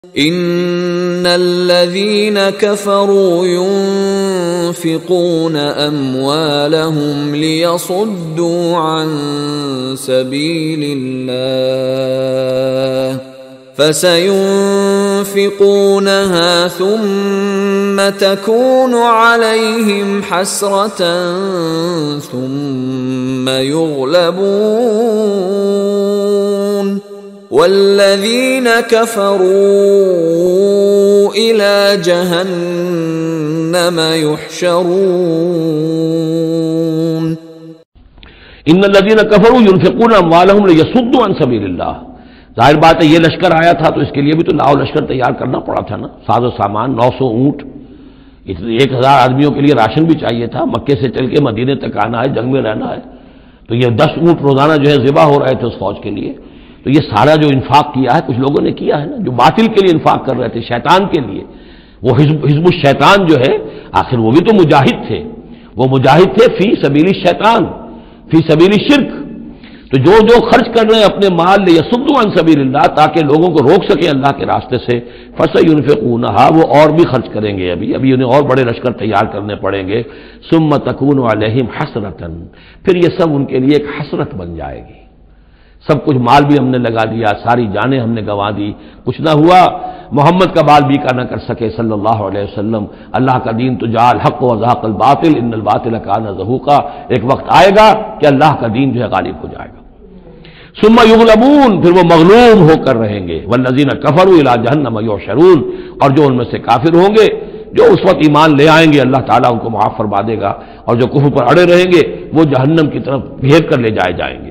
ان الذين كفروا ينفقون اموالهم ليصدوا عن سبيل الله فسينفقونها ثم تكون عليهم حسرة ثم يغلبون والذين كفروا إلى جهنم يحشرون ان الذين كفروا ينفقون اموالهم ليصدوا عن سبيل الله. ظاہر بات ہے یہ لشکر آیا تھا تو اس کے لیے بھی تو لاؤ لشکر تیار کرنا پڑا تھا نا، ساز و سامان، 900 اونٹ، 1000 آدمیوں کے لیے راشن بھی چاہیے تھا، مکے سے چل کے مدینے تک آنا ہے، جنگ میں رہنا ہے، تو یہ 10 اونٹ روزانہ جو ہے ذبح ہو رہے تھے اس فوج کے لیے. تو یہ سارا جو انفاق کیا ہے کچھ لوگوں نے کیا ہے نا، جو باطل کے لیے انفاق کر رہے تھے، شیطان کے لیے، وہ حزب الشیطان جو ہے، آخر وہ بھی تو مجاہد تھے، وہ مجاہد تھے فی سبیل الشیطان، فی سبیل الشرک. تو جو خرچ کر رہے ہیں اپنے مال لیصدوا عن سبیل اللہ، تاکہ لوگوں کو روک سکیں اللہ کے راستے سے، فسینفقونھا، وہ اور بھی خرچ کریں گے، ابھی انہیں اور بڑے لشکر تیار کرنے پڑیں گے. ثم تکون علیہم حسرۃ، پھر یہ سب ان کے لیے ایک حسرت بن جائے گی. سب کچھ مال بھی ہم نے لگا دیا، ساری جانیں ہم نے گنوا دی، کچھ نہ ہوا، محمد کا بال بیکا نہ کر سکے صلی اللہ علیہ وسلم. اللہ کا دین تو جا الحق وزهق الباطل ان الباطل کان زہوقا، ایک وقت آئے گا کہ اللہ کا دین جو ہے غالب ہو جائے گا. ثم یغلبون، پھر وہ مغلوب ہو کر رہیں گے. والذین کفروا الی جہنم یحشرون، اور جو ان میں سے کافر ہوں گے، جو اس وقت ایمان لے آئیں گے اللہ تعالیٰ ان کو معاف فرما دے گا، اور جو کفر پر اڑے رہیں گے وہ جہنم کی طرف بھیج کر لے جائے جائیں گے.